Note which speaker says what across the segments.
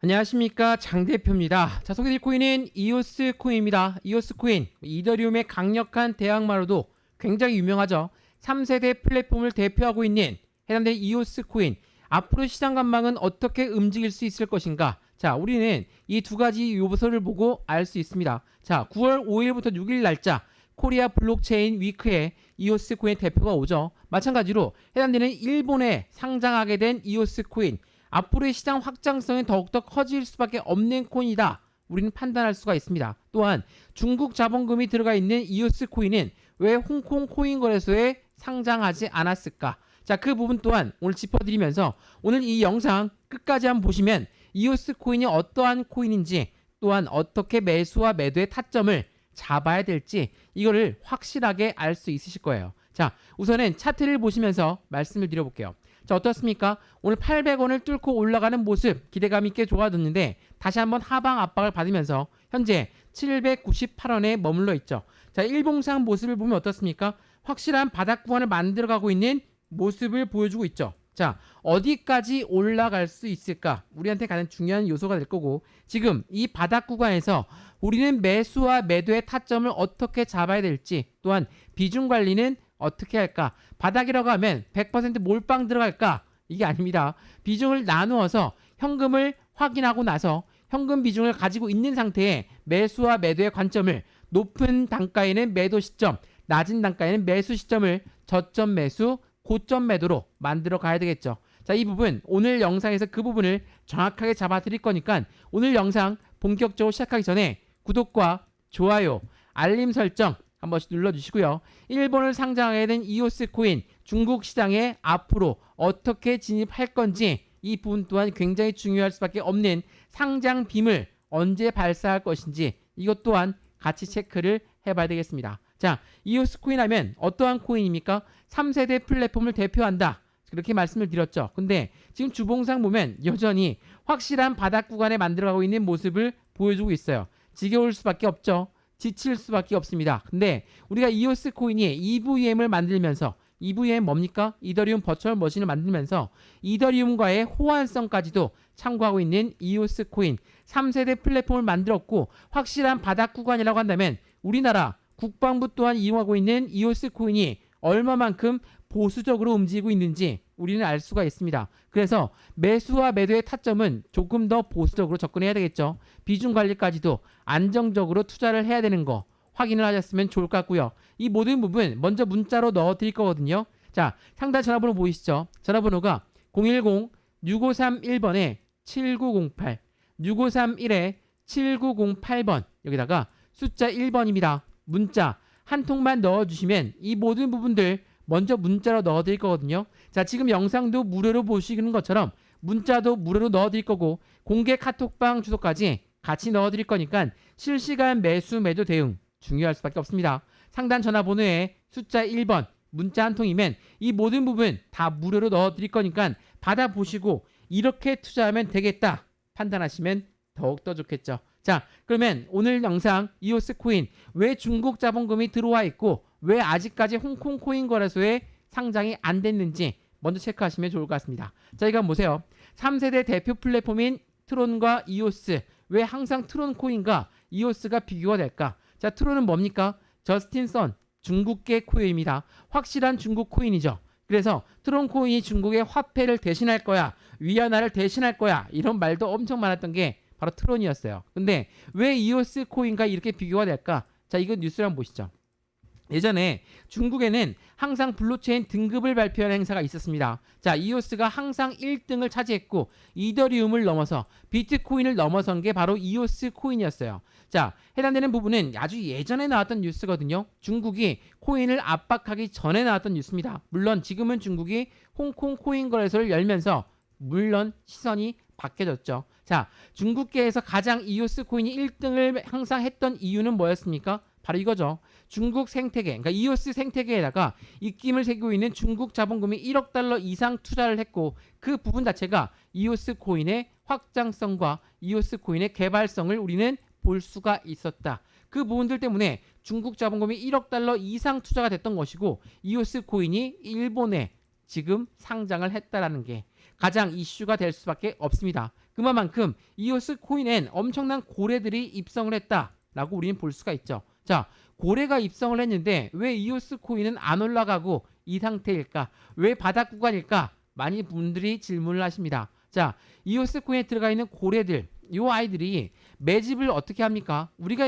Speaker 1: 안녕하십니까, 장 대표입니다. 자, 소개드릴 코인은 이오스 코인입니다. 이오스 코인, 이더리움의 강력한 대항마로도 굉장히 유명하죠. 3세대 플랫폼을 대표하고 있는 해당되는 이오스 코인, 앞으로 시장 전망은 어떻게 움직일 수 있을 것인가? 자, 우리는 이 두 가지 요소를 보고 알 수 있습니다. 자, 9월 5일부터 6일 날짜 코리아 블록체인 위크에 이오스 코인 대표가 오죠. 마찬가지로 해당되는 일본에 상장하게 된 이오스 코인, 앞으로의 시장 확장성이 더욱더 커질 수밖에 없는 코인이다, 우리는 판단할 수가 있습니다. 또한 중국 자본금이 들어가 있는 이오스 코인은 왜 홍콩 코인 거래소에 상장하지 않았을까? 자, 그 부분 또한 오늘 짚어드리면서 오늘 이 영상 끝까지 한번 보시면 이오스 코인이 어떠한 코인인지, 또한 어떻게 매수와 매도의 타점을 잡아야 될지 이거를 확실하게 알 수 있으실 거예요. 자, 우선은 차트를 보시면서 말씀을 드려볼게요. 자, 어떻습니까? 오늘 800원을 뚫고 올라가는 모습 기대감 있게 좋아졌는데 다시 한번 하방 압박을 받으면서 현재 798원에 머물러 있죠. 자, 일봉상 모습을 보면 어떻습니까? 확실한 바닥 구간을 만들어가고 있는 모습을 보여주고 있죠. 자, 어디까지 올라갈 수 있을까? 우리한테 가장 중요한 요소가 될 거고, 지금 이 바닥 구간에서 우리는 매수와 매도의 타점을 어떻게 잡아야 될지, 또한 비중 관리는 어떻게 할까? 바닥이라고 하면 100% 몰빵 들어갈까? 이게 아닙니다. 비중을 나누어서 현금을 확인하고 나서 현금 비중을 가지고 있는 상태에 매수와 매도의 관점을, 높은 단가에는 매도 시점, 낮은 단가에는 매수 시점을 저점 매수, 고점 매도로 만들어 가야 되겠죠. 자, 이 부분 오늘 영상에서 그 부분을 정확하게 잡아 드릴 거니까 오늘 영상 본격적으로 시작하기 전에 구독과 좋아요, 알림 설정 한 번씩 눌러주시고요. 일본을 상장하게 된 이오스 코인, 중국 시장에 앞으로 어떻게 진입할 건지, 이 부분 또한 굉장히 중요할 수밖에 없는 상장 빔을 언제 발사할 것인지, 이것 또한 같이 체크를 해봐야 되겠습니다. 자, 이오스 코인 하면 어떠한 코인입니까? 3세대 플랫폼을 대표한다, 그렇게 말씀을 드렸죠. 근데 지금 주봉상 보면 여전히 확실한 바닥 구간에 만들어가고 있는 모습을 보여주고 있어요. 지겨울 수밖에 없죠. 지칠 수밖에 없습니다. 근데 우리가 이오스 코인이 EVM을 만들면서, EVM 뭡니까? 이더리움 버추얼 머신을 만들면서 이더리움과의 호환성까지도 참고하고 있는 이오스 코인, 3세대 플랫폼을 만들었고, 확실한 바닥 구간이라고 한다면 우리나라 국방부 또한 이용하고 있는 이오스 코인이 얼마만큼 보수적으로 움직이고 있는지 우리는 알 수가 있습니다. 그래서 매수와 매도의 타점은 조금 더 보수적으로 접근해야 되겠죠. 비중 관리까지도 안정적으로 투자를 해야 되는 거 확인을 하셨으면 좋을 것 같고요. 이 모든 부분 먼저 문자로 넣어 드릴 거거든요. 자, 상단 전화번호 보이시죠? 전화번호가 010-6531번에 7908, 6531에 7908번, 여기다가 숫자 1번입니다. 문자 한 통만 넣어주시면 이 모든 부분들 먼저 문자로 넣어드릴 거거든요. 자, 지금 영상도 무료로 보시는 것처럼 문자도 무료로 넣어드릴 거고, 공개 카톡방 주소까지 같이 넣어드릴 거니까 실시간 매수 매도 대응 중요할 수밖에 없습니다. 상단 전화번호에 숫자 1번 문자 한 통이면 이 모든 부분 다 무료로 넣어드릴 거니까 받아보시고 이렇게 투자하면 되겠다 판단하시면 더욱더 좋겠죠. 자, 그러면 오늘 영상 이오스 코인, 왜 중국 자본금이 들어와 있고 왜 아직까지 홍콩 코인 거래소에 상장이 안 됐는지 먼저 체크하시면 좋을 것 같습니다. 자, 이거 보세요. 3세대 대표 플랫폼인 트론과 이오스, 왜 항상 트론 코인과 이오스가 비교가 될까? 자, 트론은 뭡니까? 저스틴 선, 중국계 코인입니다. 확실한 중국 코인이죠. 그래서 트론 코인이 중국의 화폐를 대신할 거야, 위안화를 대신할 거야, 이런 말도 엄청 많았던 게 바로 트론이었어요. 근데 왜 이오스 코인과 이렇게 비교가 될까? 자, 이거 뉴스를 한번 보시죠. 예전에 중국에는 항상 블록체인 등급을 발표하는 행사가 있었습니다. 자, 이오스가 항상 1등을 차지했고 이더리움을 넘어서 비트코인을 넘어선 게 바로 이오스 코인이었어요. 자, 해당되는 부분은 아주 예전에 나왔던 뉴스거든요. 중국이 코인을 압박하기 전에 나왔던 뉴스입니다. 물론 지금은 중국이 홍콩 코인 거래소를 열면서 물론 시선이 바뀌어졌죠. 자, 중국계에서 가장 이오스 코인이 1등을 항상 했던 이유는 뭐였습니까? 바로 이거죠. 중국 생태계, 그러니까 이오스 생태계에다가 입김을 새기고 있는 중국 자본금이 1억 달러 이상 투자를 했고, 그 부분 자체가 이오스 코인의 확장성과 이오스 코인의 개발성을 우리는 볼 수가 있었다. 그 부분들 때문에 중국 자본금이 1억 달러 이상 투자가 됐던 것이고, 이오스 코인이 일본에 지금 상장을 했다라는 게, 가장 이슈가 될 수밖에 없습니다. 그만큼 이오스 코인엔 엄청난 고래들이 입성을 했다라고 우리는 볼 수가 있죠. 자, 고래가 입성을 했는데 왜 이오스 코인은 안 올라가고 이 상태일까? 왜 바닥 구간일까? 많은 분들이 질문을 하십니다. 자, 이오스 코인에 들어가 있는 고래들, 이 아이들이 매집을 어떻게 합니까? 우리가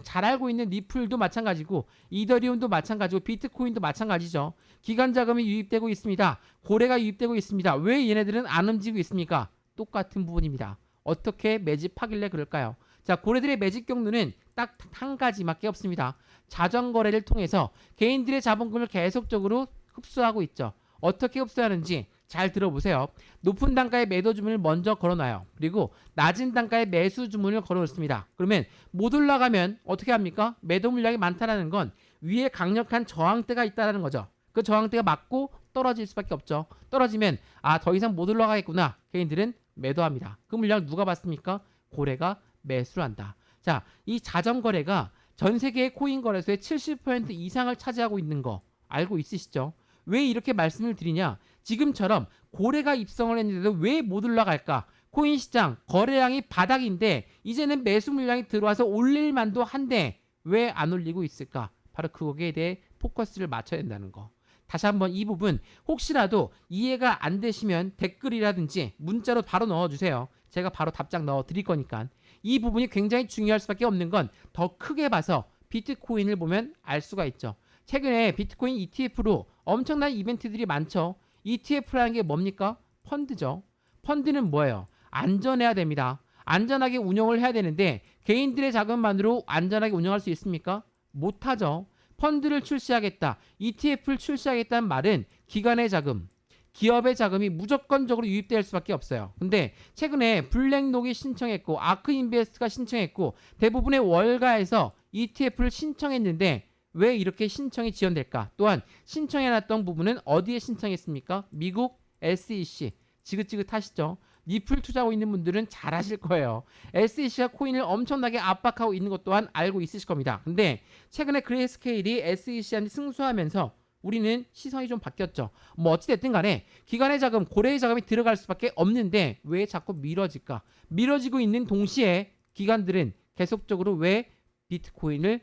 Speaker 1: 잘 알고 있는 리플도 마찬가지고 이더리움도 마찬가지고 비트코인도 마찬가지죠. 기관 자금이 유입되고 있습니다. 고래가 유입되고 있습니다. 왜 얘네들은 안 움직이고 있습니까? 똑같은 부분입니다. 어떻게 매집하길래 그럴까요? 자, 고래들의 매집 경로는 딱 한 가지밖에 없습니다. 자전거래를 통해서 개인들의 자본금을 계속적으로 흡수하고 있죠. 어떻게 흡수하는지 잘 들어보세요. 높은 단가의 매도 주문을 먼저 걸어놔요. 그리고 낮은 단가의 매수 주문을 걸어놓습니다. 그러면 못 올라가면 어떻게 합니까? 매도 물량이 많다는 건 위에 강력한 저항대가 있다는 거죠. 그 저항대가 맞고 떨어질 수밖에 없죠. 떨어지면 더 이상 못 올라가겠구나. 개인들은 매도합니다. 그 물량을 누가 받습니까? 고래가 매수를 한다. 자, 이 자전거래가 전 세계의 코인 거래소의 70% 이상을 차지하고 있는 거 알고 있으시죠? 왜 이렇게 말씀을 드리냐? 지금처럼 고래가 입성을 했는데도 왜 못 올라갈까? 코인 시장 거래량이 바닥인데 이제는 매수 물량이 들어와서 올릴 만도 한데 왜 안 올리고 있을까? 바로 그거에 대해 포커스를 맞춰야 된다는 거. 다시 한번 이 부분 혹시라도 이해가 안 되시면 댓글이라든지 문자로 바로 넣어주세요. 제가 바로 답장 넣어 드릴 거니까. 이 부분이 굉장히 중요할 수밖에 없는 건 더 크게 봐서 비트코인을 보면 알 수가 있죠. 최근에 비트코인 ETF로 엄청난 이벤트들이 많죠. ETF라는 게 뭡니까? 펀드죠. 펀드는 뭐예요? 안전해야 됩니다. 안전하게 운영을 해야 되는데 개인들의 자금만으로 안전하게 운영할 수 있습니까? 못하죠. 펀드를 출시하겠다, ETF를 출시하겠다는 말은 기관의 자금, 기업의 자금이 무조건적으로 유입될 수밖에 없어요. 근데 최근에 블랙록이 신청했고 아크인베스트가 신청했고 대부분의 월가에서 ETF를 신청했는데 왜 이렇게 신청이 지연될까? 또한 신청해놨던 부분은 어디에 신청했습니까? 미국 SEC. 지긋지긋하시죠? 리플 투자하고 있는 분들은 잘 아실 거예요. SEC가 코인을 엄청나게 압박하고 있는 것 또한 알고 있으실 겁니다. 근데 최근에 그레이스케일이 SEC한테 승소하면서 우리는 시선이 좀 바뀌었죠. 뭐 어찌됐든 간에 기관의 자금, 고래의 자금이 들어갈 수밖에 없는데 왜 자꾸 미뤄질까? 미뤄지고 있는 동시에 기관들은 계속적으로 왜 비트코인을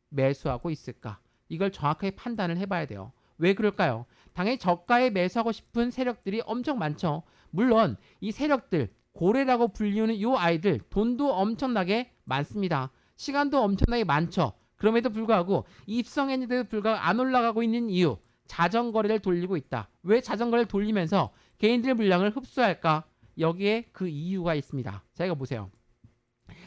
Speaker 1: 매수하고 있을까? 이걸 정확하게 판단을 해봐야 돼요. 왜 그럴까요? 당연히 저가에 매수하고 싶은 세력들이 엄청 많죠. 물론 이 세력들, 고래라고 불리우는 이 아이들 돈도 엄청나게 많습니다. 시간도 엄청나게 많죠. 그럼에도 불구하고 입성했는데도 불구하고 안 올라가고 있는 이유, 자전거래를 돌리고 있다. 왜 자전거래를 돌리면서 개인들의 물량을 흡수할까? 여기에 그 이유가 있습니다. 자, 이거 보세요.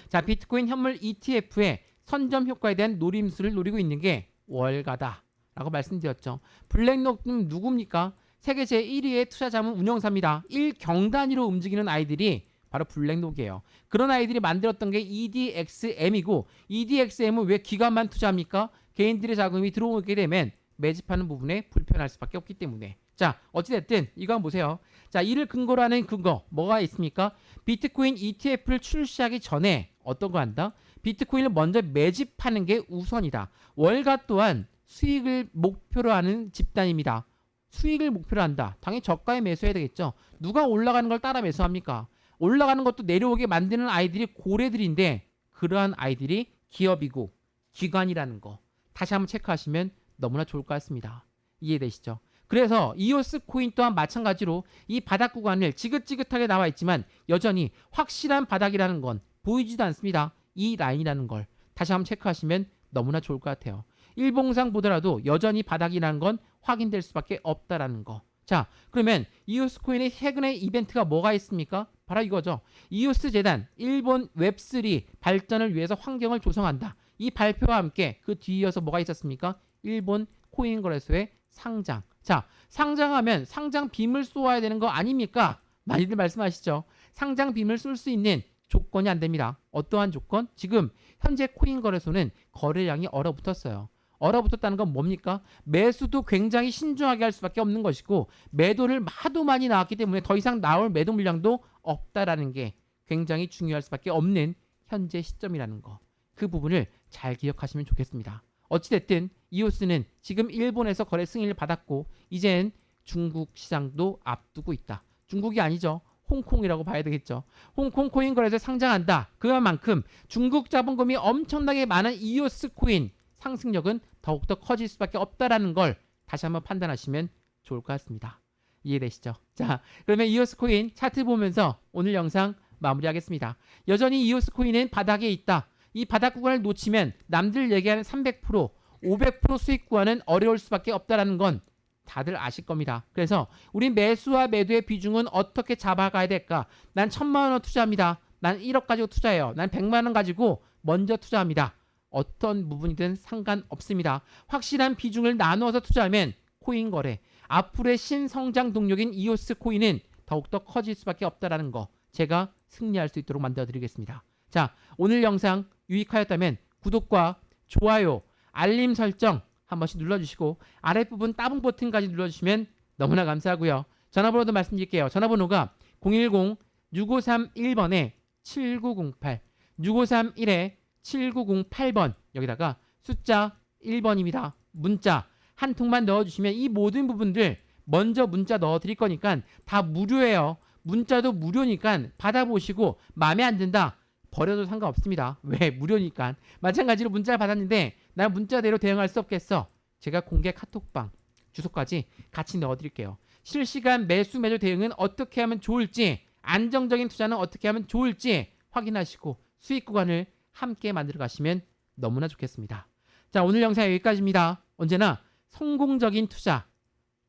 Speaker 1: 자, 비트코인 현물 ETF의 선점 효과에 대한 노림수를 노리고 있는 게 월가다 라고 말씀드렸죠. 블랙록은 누굽니까? 세계 제1위의 투자자문 운영사입니다. 1경단위로 움직이는 아이들이 바로 블랙록이에요. 그런 아이들이 만들었던 게 EDXM이고 EDXM은 왜 기관만 투자합니까? 개인들의 자금이 들어오게 되면 매집하는 부분에 불편할 수밖에 없기 때문에. 자, 어찌됐든 이거 한번 보세요. 자, 이를 근거로 하는 근거 뭐가 있습니까? 비트코인 ETF를 출시하기 전에 어떤 거 한다? 비트코인을 먼저 매집하는 게 우선이다. 월가 또한 수익을 목표로 하는 집단입니다. 수익을 목표로 한다. 당연히 저가에 매수해야 되겠죠. 누가 올라가는 걸 따라 매수합니까? 올라가는 것도 내려오게 만드는 아이들이 고래들인데 그러한 아이들이 기업이고 기관이라는 거 다시 한번 체크하시면 너무나 좋을 것 같습니다. 이해되시죠? 그래서 이오스 코인 또한 마찬가지로 이 바닥 구간을 지긋지긋하게 나와 있지만 여전히 확실한 바닥이라는 건 보이지도 않습니다. 이 라인이라는 걸 다시 한번 체크하시면 너무나 좋을 것 같아요. 일봉상 보더라도 여전히 바닥이라는 건 확인될 수밖에 없다라는 거. 자, 그러면 이오스 코인의 최근의 이벤트가 뭐가 있습니까? 바로 이거죠. 이오스 재단 일본 웹3 발전을 위해서 환경을 조성한다. 이 발표와 함께 그 뒤이어서 뭐가 있었습니까? 일본 코인 거래소의 상장. 자, 상장하면 상장 빔을 쏘아야 되는 거 아닙니까? 많이들 말씀하시죠. 상장 빔을 쏠 수 있는 조건이 안 됩니다. 어떠한 조건? 지금 현재 코인 거래소는 거래량이 얼어붙었어요. 얼어붙었다는 건 뭡니까? 매수도 굉장히 신중하게 할 수밖에 없는 것이고 매도를 하도 많이 나왔기 때문에 더 이상 나올 매도 물량도 없다라는 게 굉장히 중요할 수밖에 없는 현재 시점이라는 거. 그 부분을 잘 기억하시면 좋겠습니다. 어찌됐든 이오스는 지금 일본에서 거래 승인을 받았고 이젠 중국 시장도 앞두고 있다. 중국이 아니죠. 홍콩이라고 봐야 되겠죠. 홍콩 코인 거래소에 상장한다. 그만큼 중국 자본금이 엄청나게 많은 이오스 코인 상승력은 더욱더 커질 수밖에 없다라는 걸 다시 한번 판단하시면 좋을 것 같습니다. 이해되시죠? 자, 그러면 이오스 코인 차트 보면서 오늘 영상 마무리하겠습니다. 여전히 이오스 코인은 바닥에 있다. 이 바닥 구간을 놓치면 남들 얘기하는 300%, 500% 수익 구간은 어려울 수밖에 없다라는 건 다들 아실 겁니다. 그래서 우리 매수와 매도의 비중은 어떻게 잡아가야 될까? 난 1,000만 원 투자합니다. 난 1억 가지고 투자해요. 난 100만 원 가지고 먼저 투자합니다. 어떤 부분이든 상관없습니다. 확실한 비중을 나누어서 투자하면 코인 거래, 앞으로의 신성장 동력인 이오스 코인은 더욱더 커질 수밖에 없다라는 거 제가 승리할 수 있도록 만들어 드리겠습니다. 자, 오늘 영상 유익하였다면 구독과 좋아요, 알림 설정 한 번씩 눌러주시고 아랫부분 따봉 버튼까지 눌러주시면 너무나 감사하고요. 전화번호도 말씀드릴게요. 전화번호가 010-6531번에 7908 6531-7908번 여기다가 숫자 1번입니다. 문자 한 통만 넣어주시면 이 모든 부분들 먼저 문자 넣어드릴 거니까 다 무료예요. 문자도 무료니까 받아보시고 마음에 안 든다 버려도 상관없습니다. 왜? 무료니까. 마찬가지로 문자를 받았는데 난 문자대로 대응할 수 없겠어. 제가 공개 카톡방 주소까지 같이 넣어드릴게요. 실시간 매수 매도 대응은 어떻게 하면 좋을지, 안정적인 투자는 어떻게 하면 좋을지 확인하시고 수익 구간을 함께 만들어 가시면 너무나 좋겠습니다. 자, 오늘 영상 여기까지입니다. 언제나 성공적인 투자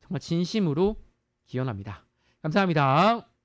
Speaker 1: 정말 진심으로 기원합니다. 감사합니다.